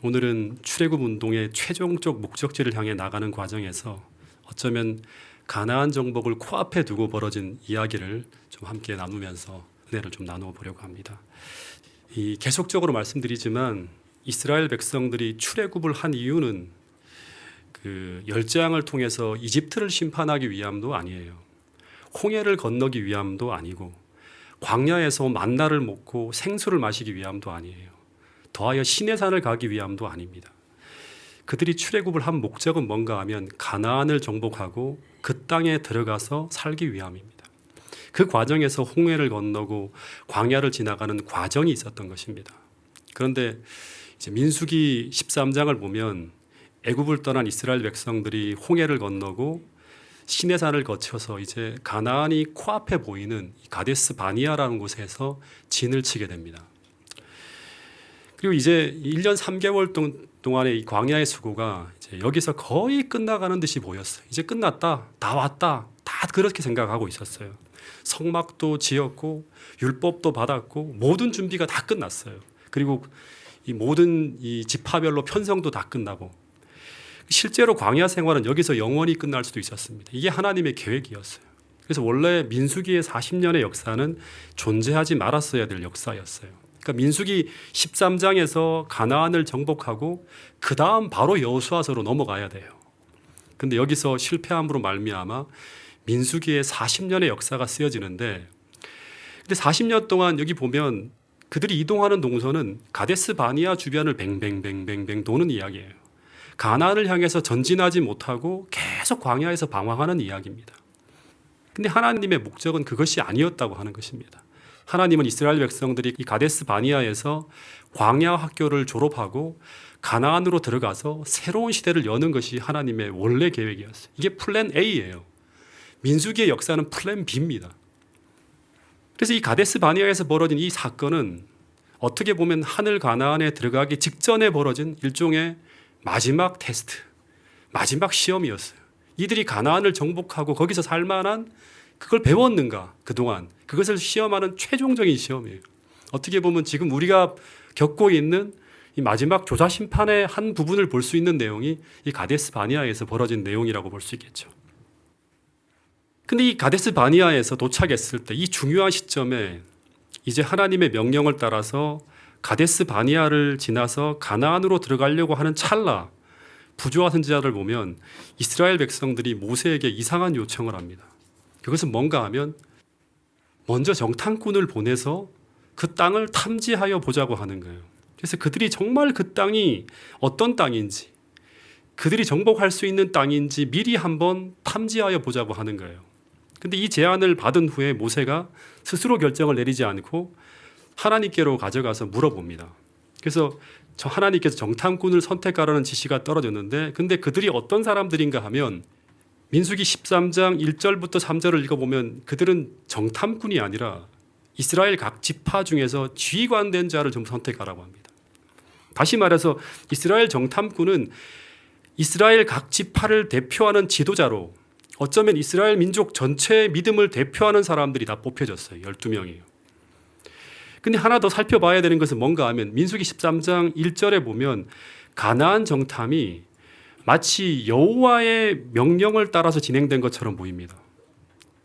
오늘은 출애굽 운동의 최종적 목적지를 향해 나가는 과정에서 어쩌면 가나안 정복을 코앞에 두고 벌어진 이야기를 좀 함께 나누면서 은혜를 좀 나누어 보려고 합니다. 계속적으로 말씀드리지만 이스라엘 백성들이 출애굽을 한 이유는 그 열재앙을 통해서 이집트를 심판하기 위함도 아니에요. 홍해를 건너기 위함도 아니고 광야에서 만나를 먹고 생수를 마시기 위함도 아니에요. 더하여 시내산을 가기 위함도 아닙니다. 그들이 출애굽을 한 목적은 뭔가 하면 가나안을 정복하고 그 땅에 들어가서 살기 위함입니다. 그 과정에서 홍해를 건너고 광야를 지나가는 과정이 있었던 것입니다. 그런데 이제 민수기 13장을 보면 애굽을 떠난 이스라엘 백성들이 홍해를 건너고 시내산을 거쳐서 이제 가나안이 코앞에 보이는 가데스 바니아라는 곳에서 진을 치게 됩니다. 그리고 이제 1년 3개월 동안의 이 광야의 수고가 이제 여기서 거의 끝나가는 듯이 보였어요. 이제 끝났다, 다 왔다, 다 그렇게 생각하고 있었어요. 성막도 지었고 율법도 받았고 모든 준비가 다 끝났어요. 그리고 이 모든 이 지파별로 편성도 다 끝나고 실제로 광야 생활은 여기서 영원히 끝날 수도 있었습니다. 이게 하나님의 계획이었어요. 그래서 원래 민수기의 40년의 역사는 존재하지 말았어야 될 역사였어요. 그러니까 민수기 13장에서 가나안을 정복하고 그 다음 바로 여호수아서로 넘어가야 돼요. 근데 여기서 실패함으로 말미암아 민수기의 40년의 역사가 쓰여지는데, 근데 40년 동안 여기 보면 그들이 이동하는 동선은 가데스 바니아 주변을 뱅뱅뱅뱅뱅 도는 이야기예요. 가나안을 향해서 전진하지 못하고 계속 광야에서 방황하는 이야기입니다. 근데 하나님의 목적은 그것이 아니었다고 하는 것입니다. 하나님은 이스라엘 백성들이 이 가데스 바니아에서 광야 학교를 졸업하고 가나안으로 들어가서 새로운 시대를 여는 것이 하나님의 원래 계획이었어요. 이게 플랜 A예요. 민수기의 역사는 플랜 B입니다. 그래서 이 가데스 바니아에서 벌어진 이 사건은 어떻게 보면 하늘 가나안에 들어가기 직전에 벌어진 일종의 마지막 테스트, 마지막 시험이었어요. 이들이 가나안을 정복하고 거기서 살만한 그걸 배웠는가, 그동안 그것을 시험하는 최종적인 시험이에요. 어떻게 보면 지금 우리가 겪고 있는 이 마지막 조사 심판의 한 부분을 볼 수 있는 내용이 이 가데스 바니아에서 벌어진 내용이라고 볼 수 있겠죠. 근데 이 가데스 바니아에서 도착했을 때 이 중요한 시점에 이제 하나님의 명령을 따라서 가데스 바니아를 지나서 가나안으로 들어가려고 하는 찰나, 부조와 선지자를 보면 이스라엘 백성들이 모세에게 이상한 요청을 합니다. 그것은 뭔가 하면 먼저 정탐꾼을 보내서 그 땅을 탐지하여 보자고 하는 거예요. 그래서 그들이 정말 그 땅이 어떤 땅인지, 그들이 정복할 수 있는 땅인지 미리 한번 탐지하여 보자고 하는 거예요. 근데 이 제안을 받은 후에 모세가 스스로 결정을 내리지 않고 하나님께로 가져가서 물어봅니다. 그래서 하나님께서 정탐꾼을 선택하라는 지시가 떨어졌는데, 근데 그들이 어떤 사람들인가 하면 민수기 13장 1절부터 3절을 읽어보면 그들은 정탐꾼이 아니라 이스라엘 각 지파 중에서 지휘관된 자를 좀 선택하라고 합니다. 다시 말해서 이스라엘 정탐꾼은 이스라엘 각 지파를 대표하는 지도자로, 어쩌면 이스라엘 민족 전체의 믿음을 대표하는 사람들이 다 뽑혀졌어요. 12명이에요. 근데 하나 더 살펴봐야 되는 것은 뭔가 하면 민수기 13장 1절에 보면 가나안 정탐이 마치 여호와의 명령을 따라서 진행된 것처럼 보입니다.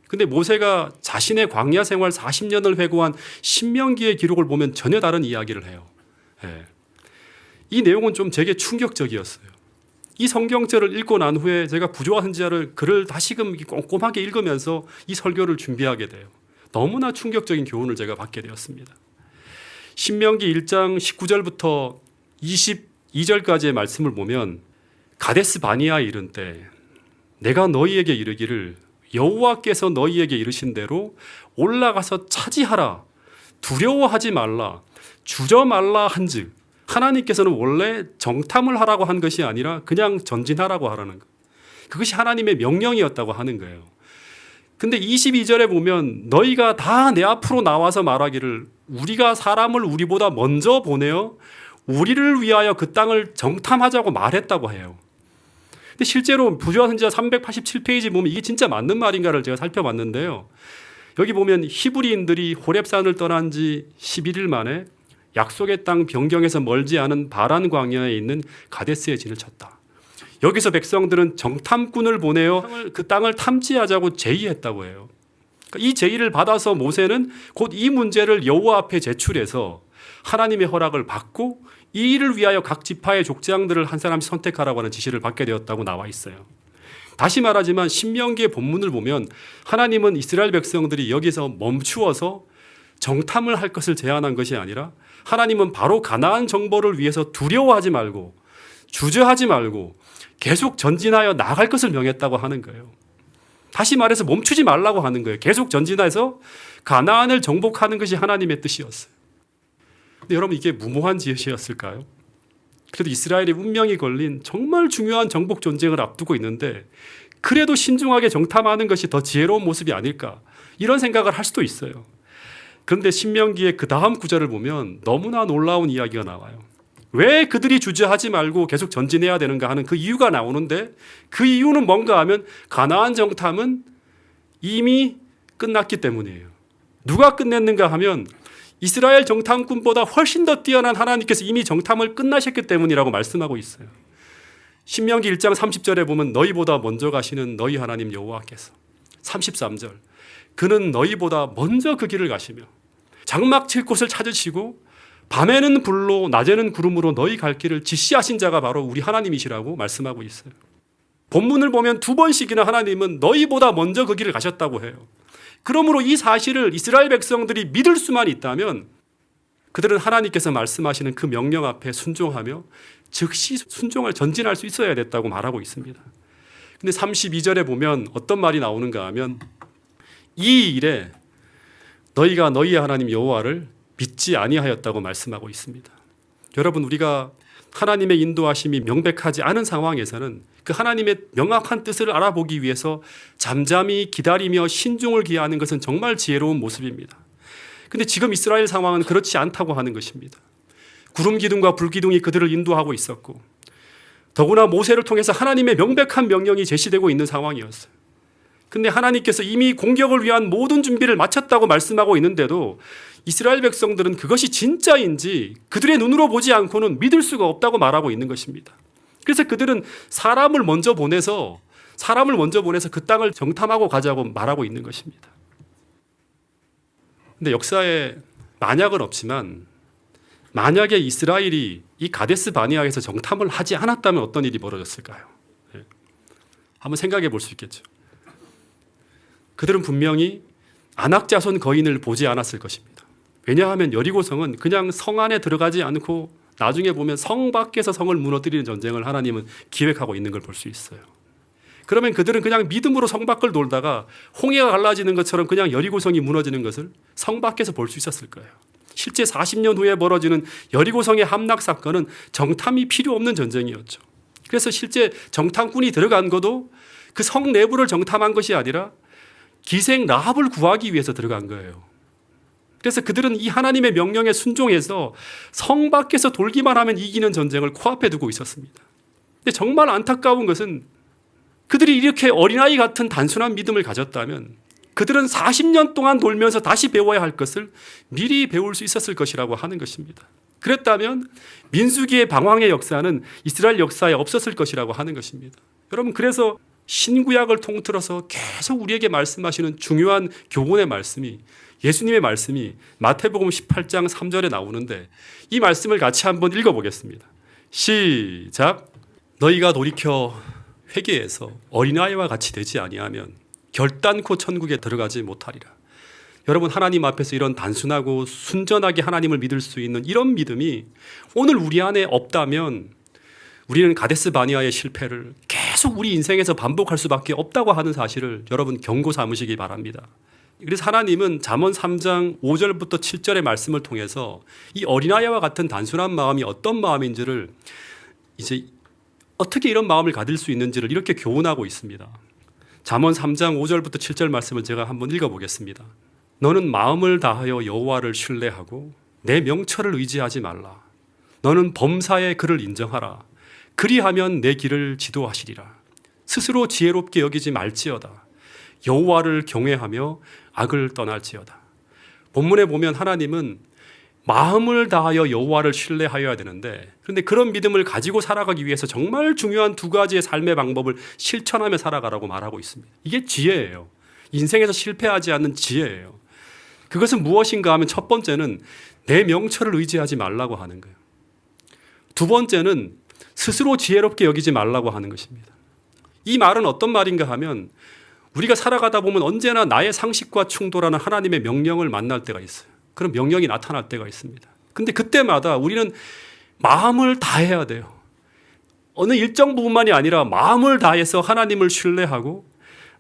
근데 모세가 자신의 광야 생활 40년을 회고한 신명기의 기록을 보면 전혀 다른 이야기를 해요. 네. 이 내용은 좀 제게 충격적이었어요. 이 성경절을 읽고 난 후에 제가 부조와 선지자를 글을 다시금 꼼꼼하게 읽으면서 이 설교를 준비하게 돼요. 너무나 충격적인 교훈을 제가 받게 되었습니다. 신명기 1장 19절부터 22절까지의 말씀을 보면 가데스 바니아에 이른 때 내가 너희에게 이르기를 여호와께서 너희에게 이르신 대로 올라가서 차지하라, 두려워하지 말라, 주저 말라 한즉, 하나님께서는 원래 정탐을 하라고 한 것이 아니라 그냥 전진하라고 하라는 것, 그것이 하나님의 명령이었다고 하는 거예요. 근데 22절에 보면 너희가 다 내 앞으로 나와서 말하기를 우리가 사람을 우리보다 먼저 보내어 우리를 위하여 그 땅을 정탐하자고 말했다고 해요. 근데 실제로 부조한 선지자 387페이지 보면 이게 진짜 맞는 말인가를 제가 살펴봤는데요. 여기 보면 히브리인들이 호렙산을 떠난 지 11일 만에 약속의 땅 변경에서 멀지 않은 바란 광야에 있는 가데스의 진을 쳤다. 여기서 백성들은 정탐꾼을 보내어 그 땅을 탐지하자고 제의했다고 해요. 이 제의를 받아서 모세는 곧 이 문제를 여호와 앞에 제출해서 하나님의 허락을 받고 이 일을 위하여 각 지파의 족장들을 한 사람씩 선택하라고 하는 지시를 받게 되었다고 나와 있어요. 다시 말하지만 신명기의 본문을 보면 하나님은 이스라엘 백성들이 여기서 멈추어서 정탐을 할 것을 제안한 것이 아니라 하나님은 바로 가나안 정보를 위해서 두려워하지 말고 주저하지 말고 계속 전진하여 나갈 것을 명했다고 하는 거예요. 다시 말해서 멈추지 말라고 하는 거예요. 계속 전진해서 가나안을 정복하는 것이 하나님의 뜻이었어요. 근데 여러분 이게 무모한 지시였을까요? 그래도 이스라엘의 운명이 걸린 정말 중요한 정복 전쟁을 앞두고 있는데 그래도 신중하게 정탐하는 것이 더 지혜로운 모습이 아닐까 이런 생각을 할 수도 있어요. 그런데 신명기의 그 다음 구절을 보면 너무나 놀라운 이야기가 나와요. 왜 그들이 주저하지 말고 계속 전진해야 되는가 하는 그 이유가 나오는데 그 이유는 뭔가 하면 가나안 정탐은 이미 끝났기 때문이에요. 누가 끝냈는가 하면 이스라엘 정탐꾼보다 훨씬 더 뛰어난 하나님께서 이미 정탐을 끝나셨기 때문이라고 말씀하고 있어요. 신명기 1장 30절에 보면 너희보다 먼저 가시는 너희 하나님 여호와께서 33절 그는 너희보다 먼저 그 길을 가시며 장막 칠 곳을 찾으시고 밤에는 불로 낮에는 구름으로 너희 갈 길을 지시하신 자가 바로 우리 하나님이시라고 말씀하고 있어요. 본문을 보면 두 번씩이나 하나님은 너희보다 먼저 그 길을 가셨다고 해요. 그러므로 이 사실을 이스라엘 백성들이 믿을 수만 있다면 그들은 하나님께서 말씀하시는 그 명령 앞에 순종하며 즉시 순종을 전진할 수 있어야 됐다고 말하고 있습니다. 근데 32절에 보면 어떤 말이 나오는가 하면 이 일에 너희가 너희의 하나님 여호와를 믿지 아니하였다고 말씀하고 있습니다. 여러분 우리가 하나님의 인도하심이 명백하지 않은 상황에서는 그 하나님의 명확한 뜻을 알아보기 위해서 잠잠히 기다리며 신중을 기하는 것은 정말 지혜로운 모습입니다. 그런데 지금 이스라엘 상황은 그렇지 않다고 하는 것입니다. 구름 기둥과 불 기둥이 그들을 인도하고 있었고 더구나 모세를 통해서 하나님의 명백한 명령이 제시되고 있는 상황이었어요. 그런데 하나님께서 이미 공격을 위한 모든 준비를 마쳤다고 말씀하고 있는데도 이스라엘 백성들은 그것이 진짜인지 그들의 눈으로 보지 않고는 믿을 수가 없다고 말하고 있는 것입니다. 그래서 그들은 사람을 먼저 보내서 그 땅을 정탐하고 가자고 말하고 있는 것입니다. 그런데 역사에 만약은 없지만 만약에 이스라엘이 이 가데스 바네아에서 정탐을 하지 않았다면 어떤 일이 벌어졌을까요? 한번 생각해 볼 수 있겠죠. 그들은 분명히 아낙 자손 거인을 보지 않았을 것입니다. 왜냐하면 여리고성은 그냥 성 안에 들어가지 않고 나중에 보면 성 밖에서 성을 무너뜨리는 전쟁을 하나님은 기획하고 있는 걸 볼 수 있어요. 그러면 그들은 그냥 믿음으로 성 밖을 돌다가 홍해가 갈라지는 것처럼 그냥 여리고성이 무너지는 것을 성 밖에서 볼 수 있었을 거예요. 실제 40년 후에 벌어지는 여리고성의 함락 사건은 정탐이 필요 없는 전쟁이었죠. 그래서 실제 정탐꾼이 들어간 것도 그 성 내부를 정탐한 것이 아니라 기생 라합을 구하기 위해서 들어간 거예요. 그래서 그들은 이 하나님의 명령에 순종해서 성 밖에서 돌기만 하면 이기는 전쟁을 코앞에 두고 있었습니다. 근데 정말 안타까운 것은 그들이 이렇게 어린아이 같은 단순한 믿음을 가졌다면 그들은 40년 동안 돌면서 다시 배워야 할 것을 미리 배울 수 있었을 것이라고 하는 것입니다. 그랬다면 민수기의 방황의 역사는 이스라엘 역사에 없었을 것이라고 하는 것입니다. 여러분 그래서 신구약을 통틀어서 계속 우리에게 말씀하시는 중요한 교훈의 말씀이 예수님의 말씀이 마태복음 18장 3절에 나오는데 이 말씀을 같이 한번 읽어보겠습니다. 시작. 너희가 돌이켜 회개해서 어린아이와 같이 되지 아니하면 결단코 천국에 들어가지 못하리라. 여러분 하나님 앞에서 이런 단순하고 순전하게 하나님을 믿을 수 있는 이런 믿음이 오늘 우리 안에 없다면 우리는 가데스 바네아의 실패를 계속 우리 인생에서 반복할 수밖에 없다고 하는 사실을 여러분 경고 삼으시기 바랍니다. 그래서 하나님은 잠언 3장 5절부터 7절의 말씀을 통해서 이 어린아이와 같은 단순한 마음이 어떤 마음인지를 이제 어떻게 이런 마음을 가질 수 있는지를 이렇게 교훈하고 있습니다. 잠언 3장 5절부터 7절 말씀을 제가 한번 읽어보겠습니다. 너는 마음을 다하여 여호와를 신뢰하고 내 명철을 의지하지 말라. 너는 범사의 그를 인정하라. 그리하면 내 길을 지도하시리라. 스스로 지혜롭게 여기지 말지어다. 여호와를 경외하며 악을 떠날지어다. 본문에 보면 하나님은 마음을 다하여 여호와를 신뢰하여야 되는데, 그런데 그런 믿음을 가지고 살아가기 위해서 정말 중요한 두 가지의 삶의 방법을 실천하며 살아가라고 말하고 있습니다. 이게 지혜예요. 인생에서 실패하지 않는 지혜예요. 그것은 무엇인가 하면 첫 번째는 내 명철을 의지하지 말라고 하는 거예요. 두 번째는 스스로 지혜롭게 여기지 말라고 하는 것입니다. 이 말은 어떤 말인가 하면 우리가 살아가다 보면 언제나 나의 상식과 충돌하는 하나님의 명령을 만날 때가 있어요. 그런 명령이 나타날 때가 있습니다. 근데 그때마다 우리는 마음을 다해야 돼요. 어느 일정 부분만이 아니라 마음을 다해서 하나님을 신뢰하고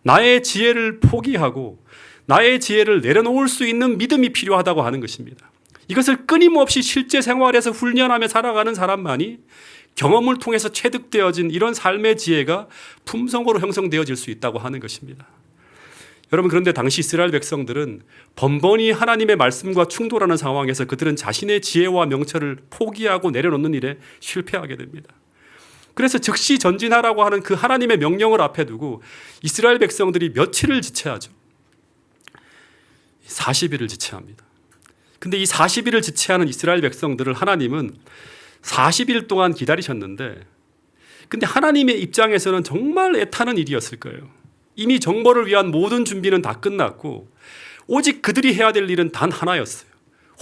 나의 지혜를 포기하고 나의 지혜를 내려놓을 수 있는 믿음이 필요하다고 하는 것입니다. 이것을 끊임없이 실제 생활에서 훈련하며 살아가는 사람만이 경험을 통해서 체득되어진 이런 삶의 지혜가 품성으로 형성되어질 수 있다고 하는 것입니다. 여러분, 그런데 당시 이스라엘 백성들은 번번이 하나님의 말씀과 충돌하는 상황에서 그들은 자신의 지혜와 명철을 포기하고 내려놓는 일에 실패하게 됩니다. 그래서 즉시 전진하라고 하는 그 하나님의 명령을 앞에 두고 이스라엘 백성들이 며칠을 지체하죠. 40일을 지체합니다. 근데 이 40일을 지체하는 이스라엘 백성들을 하나님은 40일 동안 기다리셨는데, 근데 하나님의 입장에서는 정말 애타는 일이었을 거예요. 이미 정벌을 위한 모든 준비는 다 끝났고 오직 그들이 해야 될 일은 단 하나였어요.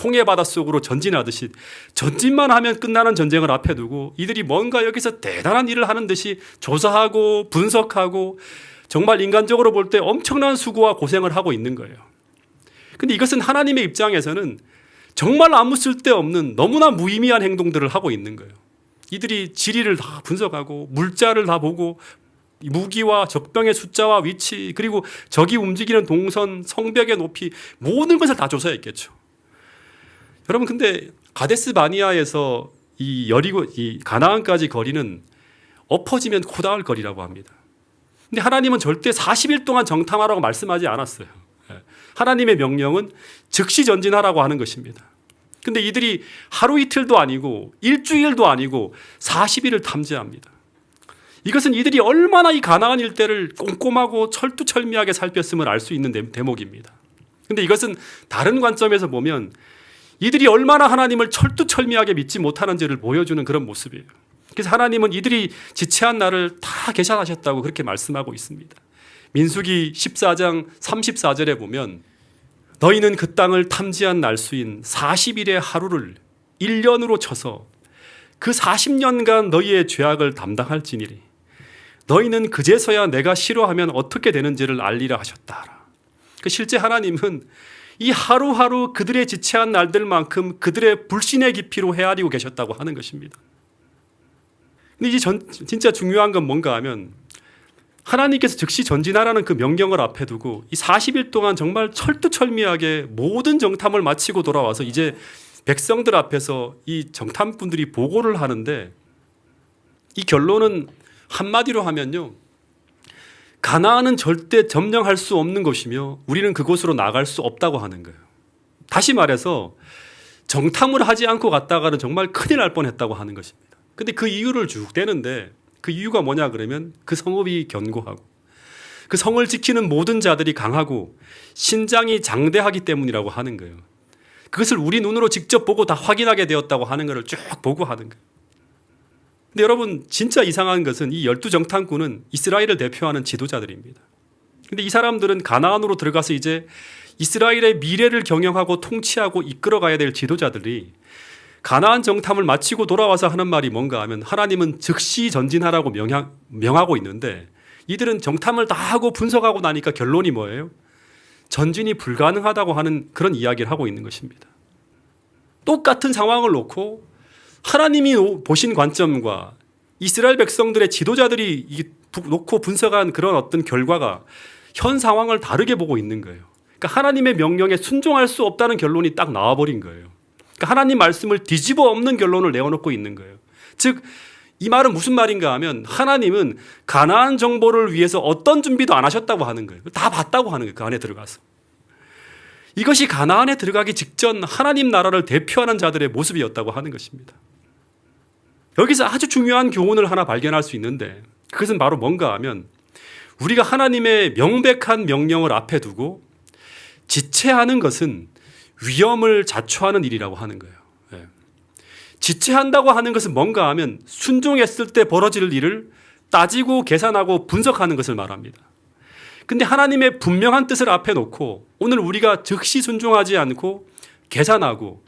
홍해 바닷속으로 전진하듯이 전진만 하면 끝나는 전쟁을 앞에 두고 이들이 뭔가 여기서 대단한 일을 하는 듯이 조사하고 분석하고 정말 인간적으로 볼 때 엄청난 수고와 고생을 하고 있는 거예요. 근데 이것은 하나님의 입장에서는 정말 아무 쓸데없는 너무나 무의미한 행동들을 하고 있는 거예요. 이들이 지리를 다 분석하고 물자를 다 보고 무기와 적병의 숫자와 위치, 그리고 적이 움직이는 동선, 성벽의 높이, 모든 것을 다 조사했겠죠. 여러분, 근데 가데스 바니아에서 이 가나안까지 거리는 엎어지면 코다할 거리라고 합니다. 근데 하나님은 절대 40일 동안 정탐하라고 말씀하지 않았어요. 하나님의 명령은 즉시 전진하라고 하는 것입니다. 근데 이들이 하루 이틀도 아니고 일주일도 아니고 40일을 탐지합니다. 이것은 이들이 얼마나 이 가나안 일대를 꼼꼼하고 철두철미하게 살폈음을 알 수 있는 대목입니다. 근데 이것은 다른 관점에서 보면 이들이 얼마나 하나님을 철두철미하게 믿지 못하는지를 보여주는 그런 모습이에요. 그래서 하나님은 이들이 지체한 날을 다 계산하셨다고 그렇게 말씀하고 있습니다. 민수기 14장 34절에 보면 너희는 그 땅을 탐지한 날수인 40일의 하루를 1년으로 쳐서 그 40년간 너희의 죄악을 담당할지니리 너희는 그제서야 내가 싫어하면 어떻게 되는지를 알리라 하셨다. 실제 하나님은 이 하루하루 그들의 지체한 날들만큼 그들의 불신의 깊이로 헤아리고 계셨다고 하는 것입니다. 근데 이제 진짜 중요한 건 뭔가 하면 하나님께서 즉시 전진하라는 그 명령을 앞에 두고 이 40일 동안 정말 철두철미하게 모든 정탐을 마치고 돌아와서 이제 백성들 앞에서 이 정탐꾼들이 보고를 하는데, 이 결론은 한마디로 하면요, 가나안은 절대 점령할 수 없는 곳이며 우리는 그곳으로 나갈 수 없다고 하는 거예요. 다시 말해서 정탐을 하지 않고 갔다가는 정말 큰일 날 뻔했다고 하는 것입니다. 근데 그 이유를 쭉 대는데, 그 이유가 뭐냐 그러면 그 성읍이 견고하고 그 성을 지키는 모든 자들이 강하고 신장이 장대하기 때문이라고 하는 거예요. 그것을 우리 눈으로 직접 보고 다 확인하게 되었다고 하는 것을 쭉 보고 하는 거예요. 근데 여러분, 진짜 이상한 것은 이 12정탐꾼은 이스라엘을 대표하는 지도자들입니다. 근데 이 사람들은 가나안으로 들어가서 이제 이스라엘의 미래를 경영하고 통치하고 이끌어가야 될 지도자들이 가나안 정탐을 마치고 돌아와서 하는 말이 뭔가 하면 하나님은 즉시 전진하라고 명하고 있는데 이들은 정탐을 다 하고 분석하고 나니까 결론이 뭐예요? 전진이 불가능하다고 하는 그런 이야기를 하고 있는 것입니다. 똑같은 상황을 놓고 하나님이 보신 관점과 이스라엘 백성들의 지도자들이 놓고 분석한 그런 어떤 결과가 현 상황을 다르게 보고 있는 거예요. 그러니까 하나님의 명령에 순종할 수 없다는 결론이 딱 나와버린 거예요. 그러니까 하나님 말씀을 뒤집어 엎는 결론을 내어놓고 있는 거예요. 즉, 이 말은 무슨 말인가 하면 하나님은 가나안 정보를 위해서 어떤 준비도 안 하셨다고 하는 거예요. 다 봤다고 하는 거예요. 그 안에 들어가서. 이것이 가나안에 들어가기 직전 하나님 나라를 대표하는 자들의 모습이었다고 하는 것입니다. 여기서 아주 중요한 교훈을 하나 발견할 수 있는데 그것은 바로 뭔가 하면 우리가 하나님의 명백한 명령을 앞에 두고 지체하는 것은 위험을 자초하는 일이라고 하는 거예요. 예. 지체한다고 하는 것은 뭔가 하면 순종했을 때 벌어질 일을 따지고 계산하고 분석하는 것을 말합니다. 근데 하나님의 분명한 뜻을 앞에 놓고 오늘 우리가 즉시 순종하지 않고 계산하고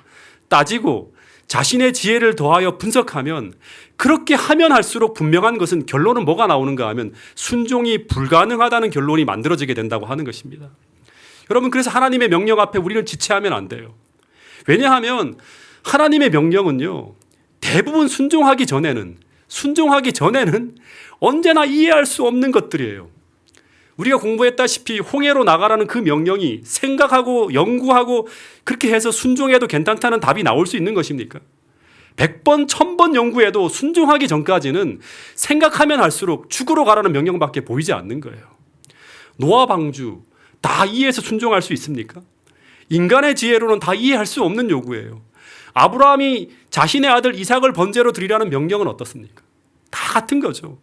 따지고 자신의 지혜를 더하여 분석하면 그렇게 하면 할수록 분명한 것은 결론은 뭐가 나오는가 하면 순종이 불가능하다는 결론이 만들어지게 된다고 하는 것입니다. 여러분, 그래서 하나님의 명령 앞에 우리는 지체하면 안 돼요. 왜냐하면 하나님의 명령은요, 대부분 순종하기 전에는 언제나 이해할 수 없는 것들이에요. 우리가 공부했다시피 홍해로 나가라는 그 명령이 생각하고 연구하고 그렇게 해서 순종해도 괜찮다는 답이 나올 수 있는 것입니까? 100번, 1000번 연구해도 순종하기 전까지는 생각하면 할수록 죽으러 가라는 명령밖에 보이지 않는 거예요. 노아 방주 다 이해해서 순종할 수 있습니까? 인간의 지혜로는 다 이해할 수 없는 요구예요. 아브라함이 자신의 아들 이삭을 번제로 드리라는 명령은 어떻습니까? 다 같은 거죠.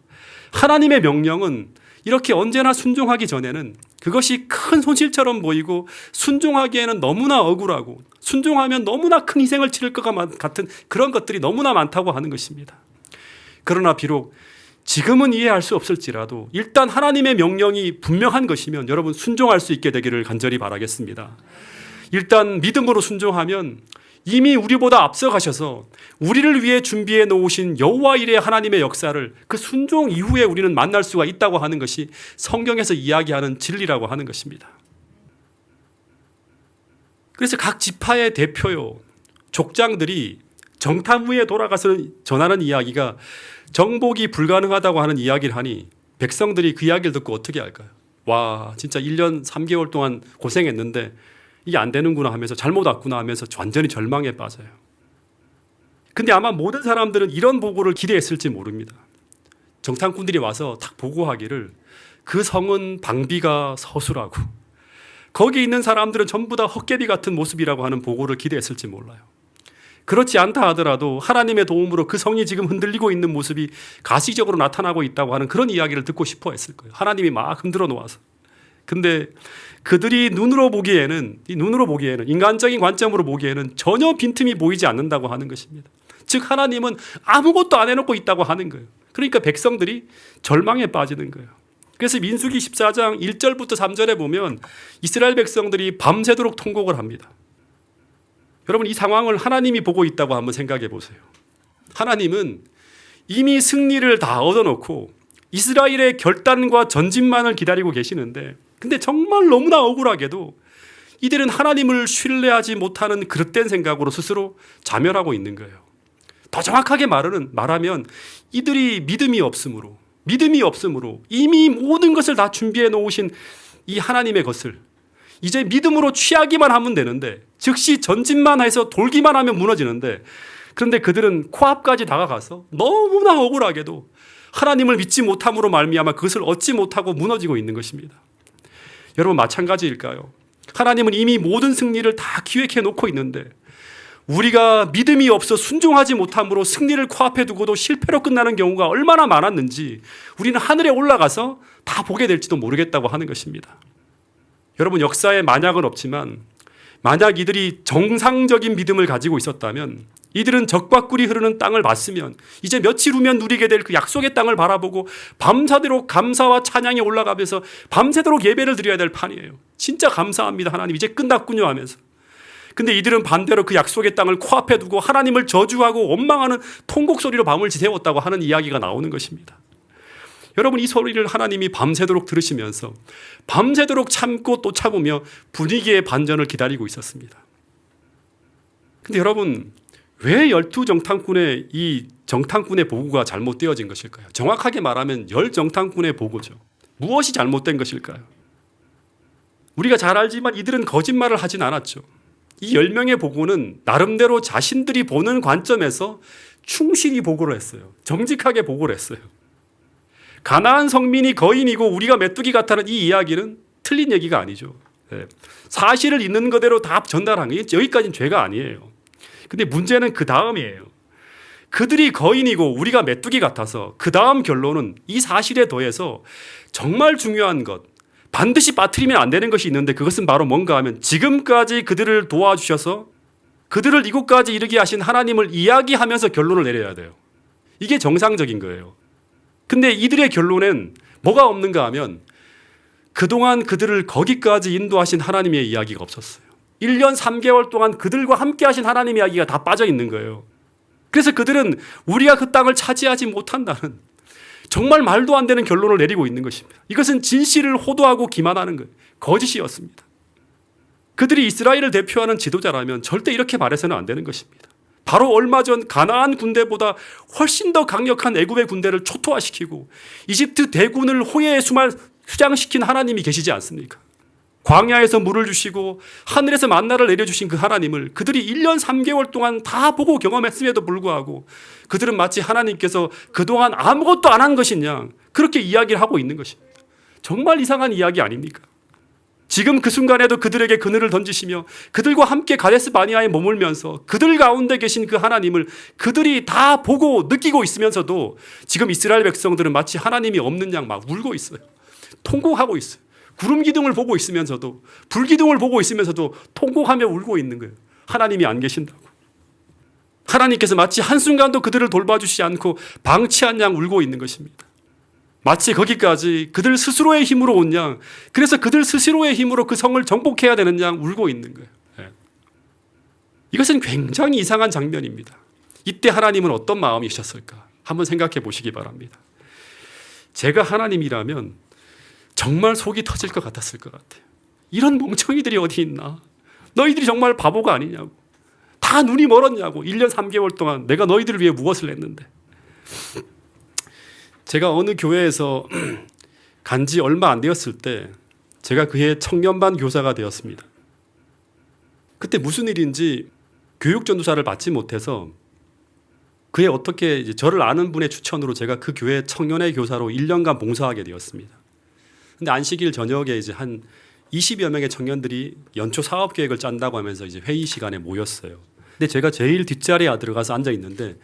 하나님의 명령은 이렇게 언제나 순종하기 전에는 그것이 큰 손실처럼 보이고 순종하기에는 너무나 억울하고 순종하면 너무나 큰 희생을 치를 것 같은 그런 것들이 너무나 많다고 하는 것입니다. 그러나 비록 지금은 이해할 수 없을지라도 일단 하나님의 명령이 분명한 것이면 여러분 순종할 수 있게 되기를 간절히 바라겠습니다. 일단 믿음으로 순종하면 이미 우리보다 앞서가셔서 우리를 위해 준비해 놓으신 여호와 일의 하나님의 역사를 그 순종 이후에 우리는 만날 수가 있다고 하는 것이 성경에서 이야기하는 진리라고 하는 것입니다. 그래서 각 지파의 대표요 족장들이 정탐후에 돌아가서 전하는 이야기가 정복이 불가능하다고 하는 이야기를 하니 백성들이 그 이야기를 듣고 어떻게 할까요? 와, 진짜 1년 3개월 동안 고생했는데 이게 안 되는구나 하면서 잘못 왔구나 하면서 완전히 절망에 빠져요. 근데 아마 모든 사람들은 이런 보고를 기대했을지 모릅니다. 정탐꾼들이 와서 딱 보고하기를 그 성은 방비가 서술하고 거기 있는 사람들은 전부 다 헛개비 같은 모습이라고 하는 보고를 기대했을지 몰라요. 그렇지 않다 하더라도 하나님의 도움으로 그 성이 지금 흔들리고 있는 모습이 가시적으로 나타나고 있다고 하는 그런 이야기를 듣고 싶어 했을 거예요. 하나님이 막 흔들어 놓아서. 근데 그들이 눈으로 보기에는 인간적인 관점으로 보기에는 전혀 빈틈이 보이지 않는다고 하는 것입니다. 즉 하나님은 아무것도 안 해놓고 있다고 하는 거예요. 그러니까 백성들이 절망에 빠지는 거예요. 그래서 민수기 14장 1절부터 3절에 보면 이스라엘 백성들이 밤새도록 통곡을 합니다. 여러분, 이 상황을 하나님이 보고 있다고 한번 생각해 보세요. 하나님은 이미 승리를 다 얻어놓고 이스라엘의 결단과 전진만을 기다리고 계시는데 근데 정말 너무나 억울하게도 이들은 하나님을 신뢰하지 못하는 그릇된 생각으로 스스로 자멸하고 있는 거예요. 더 정확하게 말하면 이들이 믿음이 없으므로 이미 모든 것을 다 준비해 놓으신 이 하나님의 것을 이제 믿음으로 취하기만 하면 되는데 즉시 전진만 해서 돌기만 하면 무너지는데 그런데 그들은 코앞까지 다가가서 너무나 억울하게도 하나님을 믿지 못함으로 말미암아 그것을 얻지 못하고 무너지고 있는 것입니다. 여러분, 마찬가지일까요? 하나님은 이미 모든 승리를 다 기획해 놓고 있는데 우리가 믿음이 없어 순종하지 못함으로 승리를 코앞에 두고도 실패로 끝나는 경우가 얼마나 많았는지 우리는 하늘에 올라가서 다 보게 될지도 모르겠다고 하는 것입니다. 여러분, 역사에 만약은 없지만 만약 이들이 정상적인 믿음을 가지고 있었다면 이들은 적과 꿀이 흐르는 땅을 봤으면 이제 며칠 후면 누리게 될 그 약속의 땅을 바라보고 밤새도록 감사와 찬양에 올라가면서 밤새도록 예배를 드려야 될 판이에요. 진짜 감사합니다, 하나님 이제 끝났군요 하면서. 근데 이들은 반대로 그 약속의 땅을 코앞에 두고 하나님을 저주하고 원망하는 통곡 소리로 밤을 지새웠다고 하는 이야기가 나오는 것입니다. 여러분, 이 소리를 하나님이 밤새도록 들으시면서 밤새도록 참고 또 참으며 분위기의 반전을 기다리고 있었습니다. 근데 여러분, 왜 12정탐꾼의 이 정탐꾼의 보고가 잘못되어진 것일까요? 정확하게 말하면 10정탐꾼의 보고죠. 무엇이 잘못된 것일까요? 우리가 잘 알지만 이들은 거짓말을 하진 않았죠. 이 10명의 보고는 나름대로 자신들이 보는 관점에서 충실히 보고를 했어요. 정직하게 보고를 했어요. 가나안 성민이 거인이고 우리가 메뚜기 같다는 이 이야기는 틀린 얘기가 아니죠. 사실을 있는 그대로 다 전달한 게 여기까지는 죄가 아니에요. 근데 문제는 그 다음이에요. 그들이 거인이고 우리가 메뚜기 같아서 그 다음 결론은 이 사실에 더해서 정말 중요한 것, 반드시 빠뜨리면 안 되는 것이 있는데 그것은 바로 뭔가 하면 지금까지 그들을 도와주셔서 그들을 이곳까지 이르게 하신 하나님을 이야기하면서 결론을 내려야 돼요. 이게 정상적인 거예요. 근데 이들의 결론엔 뭐가 없는가 하면 그동안 그들을 거기까지 인도하신 하나님의 이야기가 없었어요. 1년 3개월 동안 그들과 함께 하신 하나님의 이야기가 다 빠져 있는 거예요. 그래서 그들은 우리가 그 땅을 차지하지 못한다는 정말 말도 안 되는 결론을 내리고 있는 것입니다. 이것은 진실을 호도하고 기만하는 거예요. 거짓이었습니다. 그들이 이스라엘을 대표하는 지도자라면 절대 이렇게 말해서는 안 되는 것입니다. 바로 얼마 전 가나안 군대보다 훨씬 더 강력한 애굽의 군대를 초토화시키고 이집트 대군을 호해에 수장시킨 하나님이 계시지 않습니까? 광야에서 물을 주시고 하늘에서 만나를 내려주신 그 하나님을 그들이 1년 3개월 동안 다 보고 경험했음에도 불구하고 그들은 마치 하나님께서 그동안 아무것도 안 한 것이냐 그렇게 이야기를 하고 있는 것입니다. 정말 이상한 이야기 아닙니까? 지금 그 순간에도 그들에게 그늘을 던지시며 그들과 함께 가데스 바니아에 머물면서 그들 가운데 계신 그 하나님을 그들이 다 보고 느끼고 있으면서도 지금 이스라엘 백성들은 마치 하나님이 없는 양 막 울고 있어요. 통곡하고 있어요. 구름 기둥을 보고 있으면서도 불 기둥을 보고 있으면서도 통곡하며 울고 있는 거예요. 하나님이 안 계신다고. 하나님께서 마치 한순간도 그들을 돌봐주시지 않고 방치한 양 울고 있는 것입니다. 마치 거기까지 그들 스스로의 힘으로 온 양, 그래서 그들 스스로의 힘으로 그 성을 정복해야 되는 양 울고 있는 거예요. 이것은 굉장히 이상한 장면입니다. 이때 하나님은 어떤 마음이셨을까? 한번 생각해 보시기 바랍니다. 제가 하나님이라면 정말 속이 터질 것 같았을 것 같아요. 이런 멍청이들이 어디 있나? 너희들이 정말 바보가 아니냐고. 다 눈이 멀었냐고. 1년 3개월 동안 내가 너희들을 위해 무엇을 했는데. 제가 어느 교회에서 간지 얼마 안 되었을 때 제가 그해 청년반 교사가 되었습니다. 그때 무슨 일인지 교육 전도사를 받지 못해서 그해 어떻게 이제 저를 아는 분의 추천으로 제가 그 교회 청년회 교사로 1년간 봉사하게 되었습니다. 근데 안식일 저녁에 이제 한 20여 명의 청년들이 연초 사업 계획을 짠다고 하면서 이제 회의 시간에 모였어요. 근데 제가 제일 뒷자리에 들어가서 앉아 있는데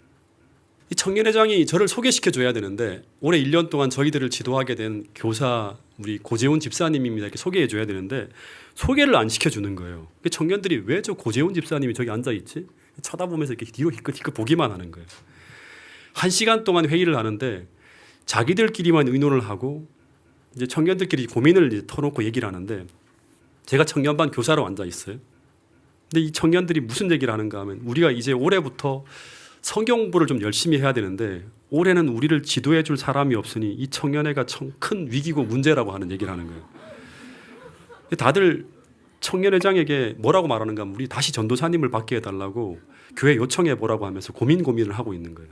이 청년회장이 저를 소개시켜 줘야 되는데 올해 1년 동안 저희들을 지도하게 된 교사 우리 고재훈 집사님입니다. 이렇게 소개해 줘야 되는데 소개를 안 시켜주는 거예요. 청년들이 왜 저 고재훈 집사님이 저기 앉아 있지? 쳐다보면서 이렇게 뒤로 희끗희끗 보기만 하는 거예요. 1시간 동안 회의를 하는데 자기들끼리만 의논을 하고 이제 청년들끼리 고민을 이제 터놓고 얘기를 하는데 제가 청년반 교사로 앉아 있어요. 근데 이 청년들이 무슨 얘기를 하는가 하면 우리가 이제 올해부터 성경 공부를 좀 열심히 해야 되는데 올해는 우리를 지도해 줄 사람이 없으니 이 청년회가 큰 위기고 문제라고 하는 얘기를 하는 거예요. 다들 청년회장에게 뭐라고 말하는가 하면 우리 다시 전도사님을 받게 해달라고 교회 요청해 보라고 하면서 고민을 하고 있는 거예요.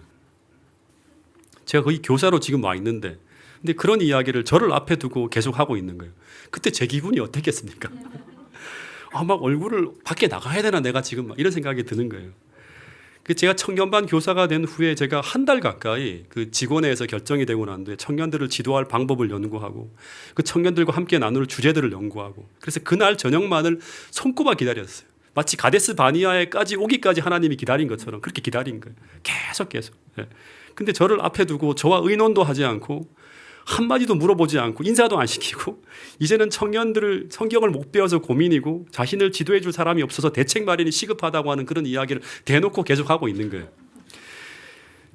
제가 거기 교사로 지금 와 있는데 근데 그런 이야기를 저를 앞에 두고 계속 하고 있는 거예요. 그때 제 기분이 어땠겠습니까? 막 얼굴을 밖에 나가야 되나 내가 지금 막 이런 생각이 드는 거예요. 제가 청년반 교사가 된 후에 제가 한 달 가까이 그 직원회에서 결정이 되고 난 뒤에 청년들을 지도할 방법을 연구하고 그 청년들과 함께 나눌 주제들을 연구하고 그래서 그날 저녁만을 손꼽아 기다렸어요. 마치 가데스 바니아에까지 오기까지 하나님이 기다린 것처럼 그렇게 기다린 거예요. 계속. 근데 저를 앞에 두고 저와 의논도 하지 않고 한마디도 물어보지 않고 인사도 안 시키고 이제는 청년들을 성경을 못 배워서 고민이고 자신을 지도해 줄 사람이 없어서 대책 마련이 시급하다고 하는 그런 이야기를 대놓고 계속하고 있는 거예요.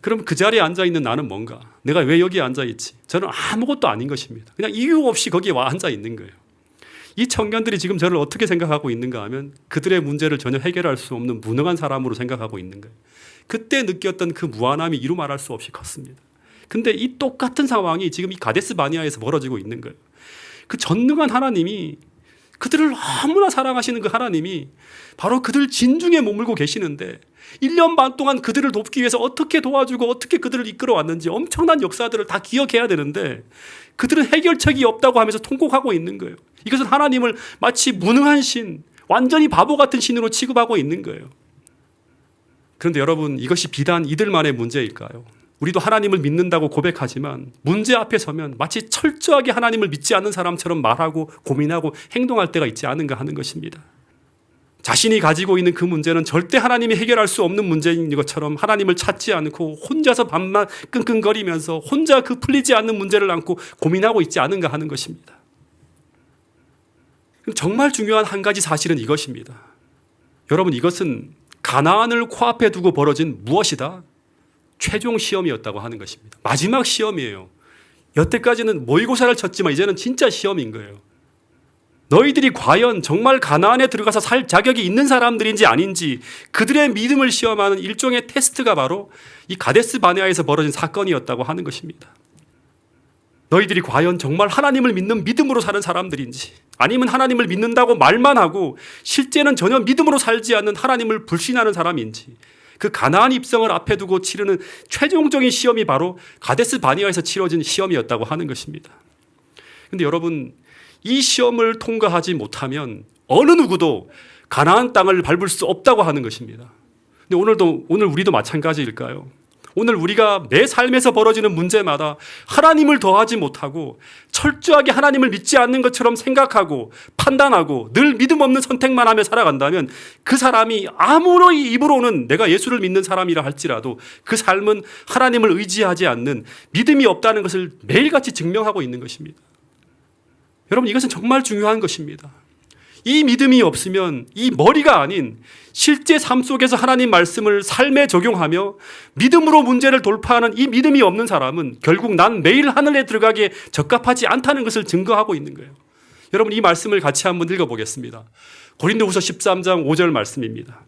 그럼 그 자리에 앉아있는 나는 뭔가? 내가 왜 여기에 앉아있지? 저는 아무것도 아닌 것입니다. 그냥 이유 없이 거기에 와 앉아있는 거예요. 이 청년들이 지금 저를 어떻게 생각하고 있는가 하면 그들의 문제를 전혀 해결할 수 없는 무능한 사람으로 생각하고 있는 거예요. 그때 느꼈던 그 무안함이 이루 말할 수 없이 컸습니다. 근데 이 똑같은 상황이 지금 이 가데스 바니아에서 벌어지고 있는 거예요. 그 전능한 하나님이 그들을 너무나 사랑하시는 그 하나님이 바로 그들 진중에 머물고 계시는데 1년 반 동안 그들을 돕기 위해서 어떻게 도와주고 어떻게 그들을 이끌어 왔는지 엄청난 역사들을 다 기억해야 되는데 그들은 해결책이 없다고 하면서 통곡하고 있는 거예요. 이것은 하나님을 마치 무능한 신, 완전히 바보 같은 신으로 취급하고 있는 거예요. 그런데 여러분 이것이 비단 이들만의 문제일까요? 우리도 하나님을 믿는다고 고백하지만 문제 앞에 서면 마치 철저하게 하나님을 믿지 않는 사람처럼 말하고 고민하고 행동할 때가 있지 않은가 하는 것입니다. 자신이 가지고 있는 그 문제는 절대 하나님이 해결할 수 없는 문제인 것처럼 하나님을 찾지 않고 혼자서 밤만 끙끙거리면서 혼자 그 풀리지 않는 문제를 안고 고민하고 있지 않은가 하는 것입니다. 정말 중요한 한 가지 사실은 이것입니다. 여러분, 이것은 가나안을 코앞에 두고 벌어진 무엇이다? 최종 시험이었다고 하는 것입니다. 마지막 시험이에요. 여태까지는 모의고사를 쳤지만 이제는 진짜 시험인 거예요. 너희들이 과연 정말 가나안에 들어가서 살 자격이 있는 사람들인지 아닌지 그들의 믿음을 시험하는 일종의 테스트가 바로 이 가데스 바네아에서 벌어진 사건이었다고 하는 것입니다. 너희들이 과연 정말 하나님을 믿는 믿음으로 사는 사람들인지, 아니면 하나님을 믿는다고 말만 하고 실제는 전혀 믿음으로 살지 않는 하나님을 불신하는 사람인지, 그 가나안 입성을 앞에 두고 치르는 최종적인 시험이 바로 가데스 바네아에서 치러진 시험이었다고 하는 것입니다. 그런데 여러분, 이 시험을 통과하지 못하면 어느 누구도 가나안 땅을 밟을 수 없다고 하는 것입니다. 근데 오늘 우리도 마찬가지일까요? 오늘 우리가 매 삶에서 벌어지는 문제마다 하나님을 더하지 못하고 철저하게 하나님을 믿지 않는 것처럼 생각하고 판단하고 늘 믿음 없는 선택만 하며 살아간다면 그 사람이 아무리 입으로는 내가 예수를 믿는 사람이라 할지라도 그 삶은 하나님을 의지하지 않는 믿음이 없다는 것을 매일같이 증명하고 있는 것입니다. 여러분, 이것은 정말 중요한 것입니다. 이 믿음이 없으면 이 머리가 아닌 실제 삶 속에서 하나님 말씀을 삶에 적용하며 믿음으로 문제를 돌파하는 이 믿음이 없는 사람은 결국 난 매일 하늘에 들어가기에 적합하지 않다는 것을 증거하고 있는 거예요. 여러분, 이 말씀을 같이 한번 읽어보겠습니다. 고린도후서 13장 5절 말씀입니다.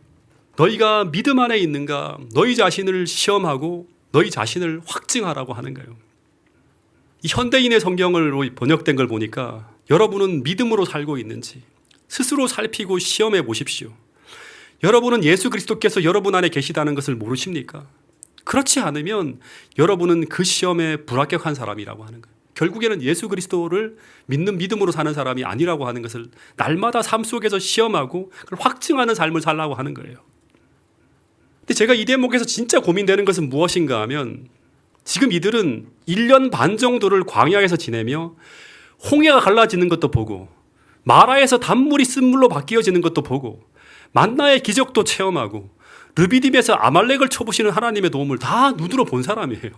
너희가 믿음 안에 있는가 너희 자신을 시험하고 너희 자신을 확증하라고 하는 거예요. 이 현대인의 성경으로 번역된 걸 보니까 여러분은 믿음으로 살고 있는지 스스로 살피고 시험해 보십시오. 여러분은 예수 그리스도께서 여러분 안에 계시다는 것을 모르십니까? 그렇지 않으면 여러분은 그 시험에 불합격한 사람이라고 하는 거예요. 결국에는 예수 그리스도를 믿는 믿음으로 사는 사람이 아니라고 하는 것을 날마다 삶 속에서 시험하고 그걸 확증하는 삶을 살라고 하는 거예요. 근데 제가 이 대목에서 진짜 고민되는 것은 무엇인가 하면 지금 이들은 1년 반 정도를 광야에서 지내며 홍해가 갈라지는 것도 보고 마라에서 단물이 쓴물로 바뀌어지는 것도 보고 만나의 기적도 체험하고 르비딤에서 아말렉을 쳐부시는 하나님의 도움을 다 눈으로 본 사람이에요.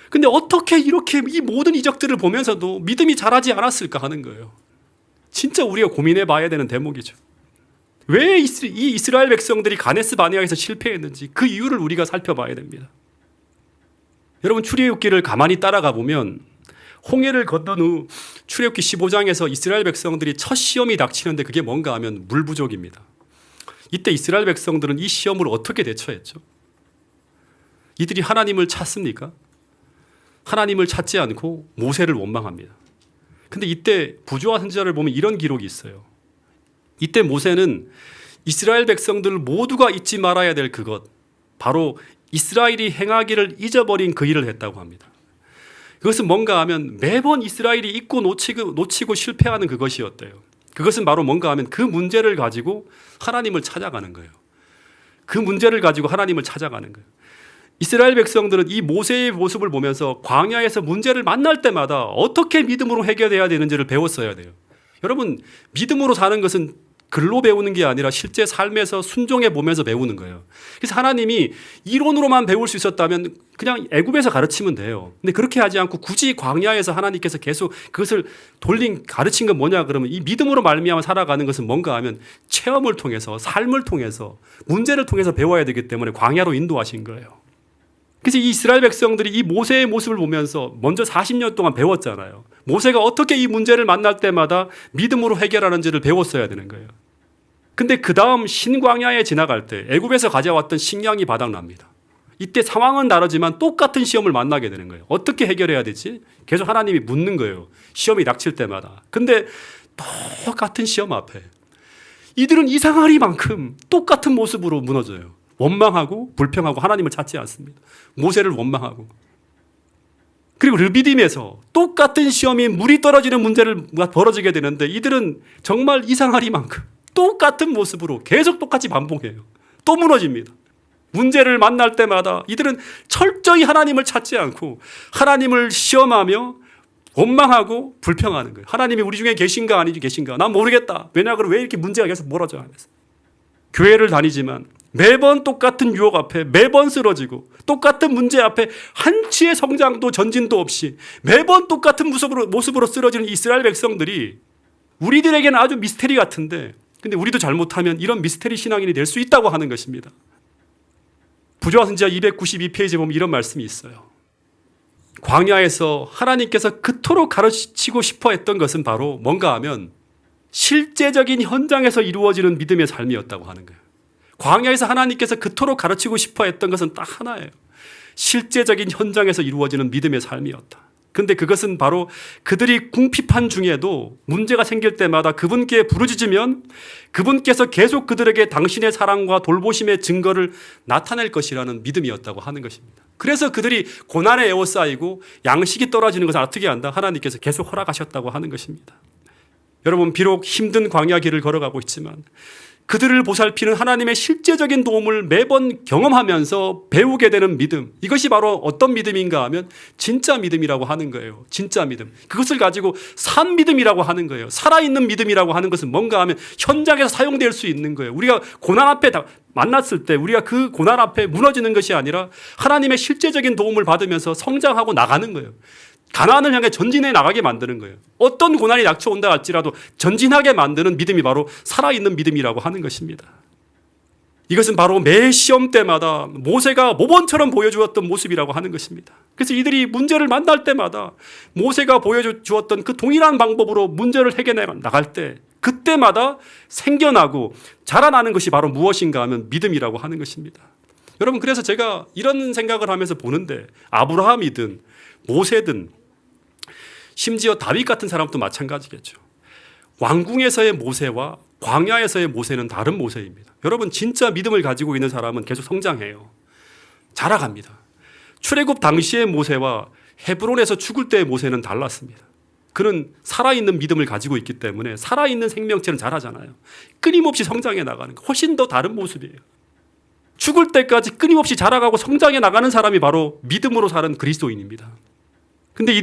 근데 어떻게 이렇게 이 모든 이적들을 보면서도 믿음이 자라지 않았을까 하는 거예요. 진짜 우리가 고민해 봐야 되는 대목이죠. 왜 이 이스라엘 백성들이 가데스 바네아에서 실패했는지 그 이유를 우리가 살펴봐야 됩니다. 여러분, 출애굽기를 가만히 따라가 보면 홍해를 건넌 후 출애굽기 15장에서 이스라엘 백성들이 첫 시험이 닥치는데 그게 뭔가 하면 물 부족입니다. 이때 이스라엘 백성들은 이 시험을 어떻게 대처했죠? 이들이 하나님을 찾습니까? 하나님을 찾지 않고 모세를 원망합니다. 근데 이때 부조와 선지자를 보면 이런 기록이 있어요. 이때 모세는 이스라엘 백성들 모두가 잊지 말아야 될 그것, 바로 이스라엘이 행하기를 잊어버린 그 일을 했다고 합니다. 그것은 뭔가 하면 매번 이스라엘이 잊고 놓치고 실패하는 그것이었대요. 그것은 바로 뭔가 하면 그 문제를 가지고 하나님을 찾아가는 거예요. 그 문제를 가지고 하나님을 찾아가는 거예요. 이스라엘 백성들은 이 모세의 모습을 보면서 광야에서 문제를 만날 때마다 어떻게 믿음으로 해결해야 되는지를 배웠어야 돼요. 여러분, 믿음으로 사는 것은 글로 배우는 게 아니라 실제 삶에서 순종해 보면서 배우는 거예요. 그래서 하나님이 이론으로만 배울 수 있었다면 그냥 애굽에서 가르치면 돼요. 근데 그렇게 하지 않고 굳이 광야에서 하나님께서 계속 그것을 가르친 건 뭐냐 그러면 이 믿음으로 말미암아 살아가는 것은 뭔가 하면 체험을 통해서 삶을 통해서 문제를 통해서 배워야 되기 때문에 광야로 인도하신 거예요. 그래서 이 이스라엘 백성들이 이 모세의 모습을 보면서 먼저 40년 동안 배웠잖아요. 모세가 어떻게 이 문제를 만날 때마다 믿음으로 해결하는지를 배웠어야 되는 거예요. 근데 그 다음 신광야에 지나갈 때 애굽에서 가져왔던 식량이 바닥납니다. 이때 상황은 다르지만 똑같은 시험을 만나게 되는 거예요. 어떻게 해결해야 되지? 계속 하나님이 묻는 거예요. 시험이 닥칠 때마다. 근데 똑같은 시험 앞에 이들은 이상하리만큼 똑같은 모습으로 무너져요. 원망하고 불평하고 하나님을 찾지 않습니다. 모세를 원망하고. 그리고 르비딤에서 똑같은 시험이 물이 떨어지는 문제를 벌어지게 되는데 이들은 정말 이상하리만큼 똑같은 모습으로 계속 똑같이 반복해요. 또 무너집니다. 문제를 만날 때마다 이들은 철저히 하나님을 찾지 않고 하나님을 시험하며 원망하고 불평하는 거예요. 하나님이 우리 중에 계신가 아니지 계신가? 난 모르겠다. 왜냐 그러면 왜 이렇게 문제가 계속 벌어져 하면서. 교회를 다니지만 매번 똑같은 유혹 앞에 매번 쓰러지고 똑같은 문제 앞에 한치의 성장도 전진도 없이 매번 똑같은 모습으로 쓰러지는 이스라엘 백성들이 우리들에게는 아주 미스테리 같은데, 근데 우리도 잘못하면 이런 미스테리 신앙인이 될 수 있다고 하는 것입니다. 부조화 선지자 292페이지에 보면 이런 말씀이 있어요. 광야에서 하나님께서 그토록 가르치고 싶어 했던 것은 바로 뭔가 하면 실제적인 현장에서 이루어지는 믿음의 삶이었다고 하는 거예요. 광야에서 하나님께서 그토록 가르치고 싶어 했던 것은 딱 하나예요. 실제적인 현장에서 이루어지는 믿음의 삶이었다. 근데 그것은 바로 그들이 궁핍한 중에도 문제가 생길 때마다 그분께 부르짖으면 그분께서 계속 그들에게 당신의 사랑과 돌보심의 증거를 나타낼 것이라는 믿음이었다고 하는 것입니다. 그래서 그들이 고난에 에워싸이고 양식이 떨어지는 것을 어떻게 한다? 하나님께서 계속 허락하셨다고 하는 것입니다. 여러분, 비록 힘든 광야 길을 걸어가고 있지만 그들을 보살피는 하나님의 실제적인 도움을 매번 경험하면서 배우게 되는 믿음, 이것이 바로 어떤 믿음인가 하면 진짜 믿음이라고 하는 거예요. 진짜 믿음. 그것을 가지고 산 믿음이라고 하는 거예요. 살아있는 믿음이라고 하는 것은 뭔가 하면 현장에서 사용될 수 있는 거예요. 우리가 고난 앞에 만났을 때 우리가 그 고난 앞에 무너지는 것이 아니라 하나님의 실제적인 도움을 받으면서 성장하고 나가는 거예요. 가나안을 향해 전진해 나가게 만드는 거예요. 어떤 고난이 닥쳐온다 할지라도 전진하게 만드는 믿음이 바로 살아있는 믿음이라고 하는 것입니다. 이것은 바로 매 시험 때마다 모세가 모범처럼 보여주었던 모습이라고 하는 것입니다. 그래서 이들이 문제를 만날 때마다 모세가 보여주었던 그 동일한 방법으로 문제를 해결해 나갈 때 그때마다 생겨나고 자라나는 것이 바로 무엇인가 하면 믿음이라고 하는 것입니다. 여러분, 그래서 제가 이런 생각을 하면서 보는데 아브라함이든 모세든 심지어 다윗 같은 사람도 마찬가지겠죠. 왕궁에서의 모세와 광야에서의 모세는 다른 모세입니다. 여러분, 진짜 믿음을 가지고 있는 사람은 계속 성장해요. 자라갑니다. 출애굽 당시의 모세와 헤브론에서 죽을 때의 모세는 달랐습니다. 그는 살아있는 믿음을 가지고 있기 때문에 살아있는 생명체는 자라잖아요. 끊임없이 성장해 나가는 거, 훨씬 더 다른 모습이에요. 죽을 때까지 끊임없이 자라가고 성장해 나가는 사람이 바로 믿음으로 사는 그리스도인입니다. 근데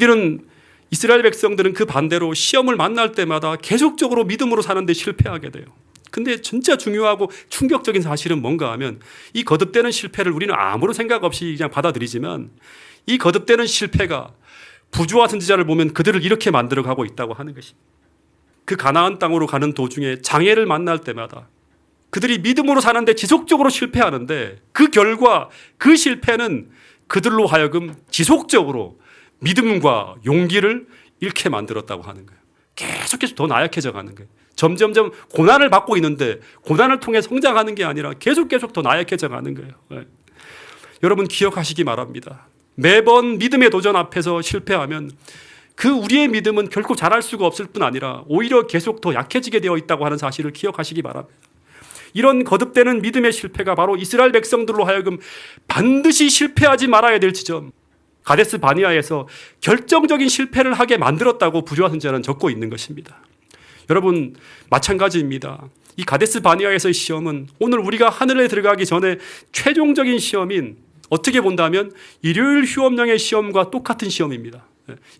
이스라엘 백성들은 그 반대로 시험을 만날 때마다 계속적으로 믿음으로 사는데 실패하게 돼요. 근데 진짜 중요하고 충격적인 사실은 뭔가 하면 이 거듭되는 실패를 우리는 아무런 생각 없이 그냥 받아들이지만 이 거듭되는 실패가 부조화 선지자를 보면 그들을 이렇게 만들어가고 있다고 하는 것입니다. 그 가나안 땅으로 가는 도중에 장애를 만날 때마다 그들이 믿음으로 사는데 지속적으로 실패하는데 그 결과 그 실패는 그들로 하여금 지속적으로 믿음과 용기를 잃게 만들었다고 하는 거예요. 계속해서 더 나약해져 가는 거예요. 점점점 고난을 받고 있는데 고난을 통해 성장하는 게 아니라 계속 더 나약해져 가는 거예요. 네. 여러분, 기억하시기 바랍니다. 매번 믿음의 도전 앞에서 실패하면 그 우리의 믿음은 결코 자랄 수가 없을 뿐 아니라 오히려 계속 더 약해지게 되어 있다고 하는 사실을 기억하시기 바랍니다. 이런 거듭되는 믿음의 실패가 바로 이스라엘 백성들로 하여금 반드시 실패하지 말아야 될 지점, 가데스 바니아에서 결정적인 실패를 하게 만들었다고 부조화 선지자는 적고 있는 것입니다. 여러분, 마찬가지입니다. 이 가데스 바니아에서의 시험은 오늘 우리가 하늘에 들어가기 전에 최종적인 시험인, 어떻게 본다면 일요일 휴업령의 시험과 똑같은 시험입니다.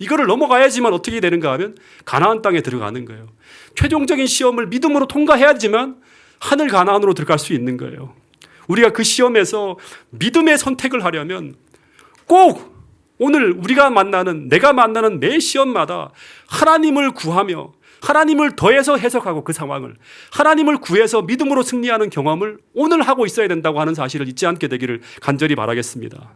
이거를 넘어가야지만 어떻게 되는가 하면 가나안 땅에 들어가는 거예요. 최종적인 시험을 믿음으로 통과해야지만 하늘 가나안으로 들어갈 수 있는 거예요. 우리가 그 시험에서 믿음의 선택을 하려면 꼭 오늘 내가 만나는 매 시험마다 하나님을 구하며 하나님을 더해서 해석하고 그 상황을 하나님을 구해서 믿음으로 승리하는 경험을 오늘 하고 있어야 된다고 하는 사실을 잊지 않게 되기를 간절히 바라겠습니다.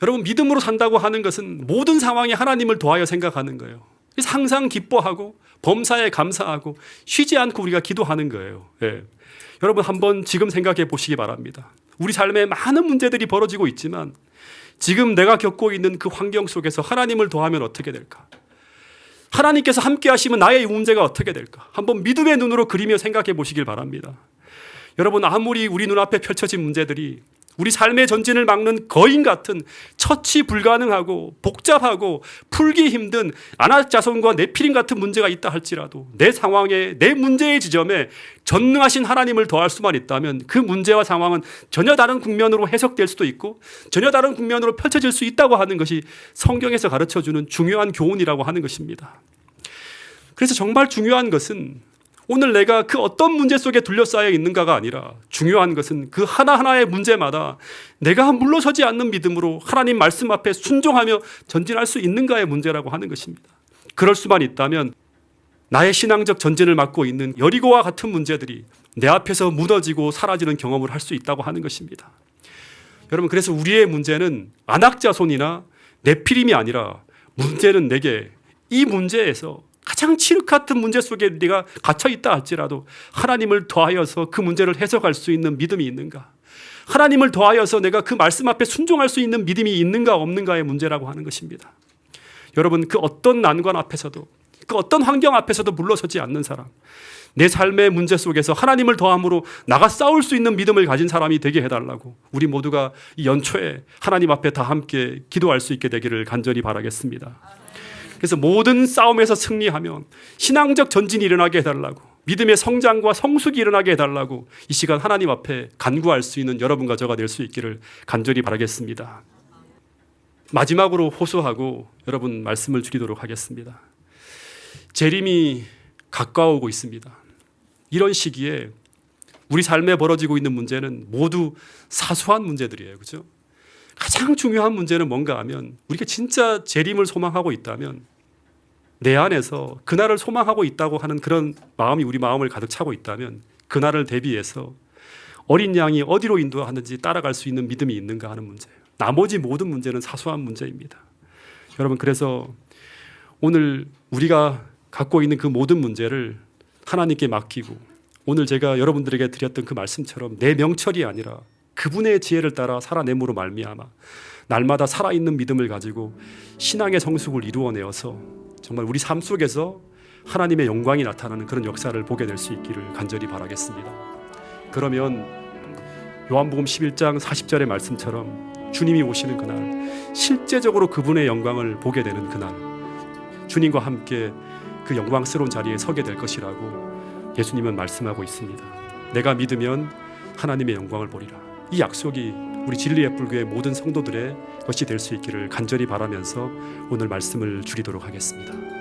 여러분, 믿음으로 산다고 하는 것은 모든 상황에 하나님을 더하여 생각하는 거예요. 항상 기뻐하고 범사에 감사하고 쉬지 않고 우리가 기도하는 거예요. 예. 여러분, 한번 지금 생각해 보시기 바랍니다. 우리 삶에 많은 문제들이 벌어지고 있지만 지금 내가 겪고 있는 그 환경 속에서 하나님을 더하면 어떻게 될까? 하나님께서 함께 하시면 나의 이 문제가 어떻게 될까? 한번 믿음의 눈으로 그리며 생각해 보시길 바랍니다. 여러분, 아무리 우리 눈앞에 펼쳐진 문제들이 우리 삶의 전진을 막는 거인 같은 처치 불가능하고 복잡하고 풀기 힘든 아낙자손과 네피림 같은 문제가 있다 할지라도 내 상황에, 내 문제의 지점에 전능하신 하나님을 더할 수만 있다면 그 문제와 상황은 전혀 다른 국면으로 해석될 수도 있고 전혀 다른 국면으로 펼쳐질 수 있다고 하는 것이 성경에서 가르쳐주는 중요한 교훈이라고 하는 것입니다. 그래서 정말 중요한 것은 오늘 내가 그 어떤 문제 속에 둘러싸여 있는가가 아니라 중요한 것은 그 하나하나의 문제마다 내가 물러서지 않는 믿음으로 하나님 말씀 앞에 순종하며 전진할 수 있는가의 문제라고 하는 것입니다. 그럴 수만 있다면 나의 신앙적 전진을 맡고 있는 여리고와 같은 문제들이 내 앞에서 무너지고 사라지는 경험을 할 수 있다고 하는 것입니다. 여러분, 그래서 우리의 문제는 안악자손이나 네피림이 아니라 문제는 내게 이 문제에서 가장 칠흑 같은 문제 속에 네가 갇혀 있다 할지라도 하나님을 더하여서 그 문제를 해석할 수 있는 믿음이 있는가? 하나님을 더하여서 내가 그 말씀 앞에 순종할 수 있는 믿음이 있는가 없는가의 문제라고 하는 것입니다. 여러분, 그 어떤 난관 앞에서도 그 어떤 환경 앞에서도 물러서지 않는 사람, 내 삶의 문제 속에서 하나님을 더함으로 나가 싸울 수 있는 믿음을 가진 사람이 되게 해달라고 우리 모두가 이 연초에 하나님 앞에 다 함께 기도할 수 있게 되기를 간절히 바라겠습니다. 그래서 모든 싸움에서 승리하면 신앙적 전진이 일어나게 해달라고, 믿음의 성장과 성숙이 일어나게 해달라고 이 시간 하나님 앞에 간구할 수 있는 여러분과 저가 될 수 있기를 간절히 바라겠습니다. 마지막으로 호소하고 여러분 말씀을 드리도록 하겠습니다. 재림이 가까워오고 있습니다. 이런 시기에 우리 삶에 벌어지고 있는 문제는 모두 사소한 문제들이에요. 그렇죠? 가장 중요한 문제는 뭔가 하면 우리가 진짜 재림을 소망하고 있다면 내 안에서 그날을 소망하고 있다고 하는 그런 마음이 우리 마음을 가득 차고 있다면 그날을 대비해서 어린 양이 어디로 인도하는지 따라갈 수 있는 믿음이 있는가 하는 문제예요. 나머지 모든 문제는 사소한 문제입니다. 여러분, 그래서 오늘 우리가 갖고 있는 그 모든 문제를 하나님께 맡기고 오늘 제가 여러분들에게 드렸던 그 말씀처럼 내 명철이 아니라 그분의 지혜를 따라 살아냄으로 말미암아 날마다 살아있는 믿음을 가지고 신앙의 성숙을 이루어내어서 정말 우리 삶 속에서 하나님의 영광이 나타나는 그런 역사를 보게 될 수 있기를 간절히 바라겠습니다. 그러면 요한복음 11장 40절의 말씀처럼 주님이 오시는 그날, 실제적으로 그분의 영광을 보게 되는 그날, 주님과 함께 그 영광스러운 자리에 서게 될 것이라고 예수님은 말씀하고 있습니다. 내가 믿으면 하나님의 영광을 보리라. 이 약속이 우리 진리의 불교의 모든 성도들의 것이 될 수 있기를 간절히 바라면서 오늘 말씀을 줄이도록 하겠습니다.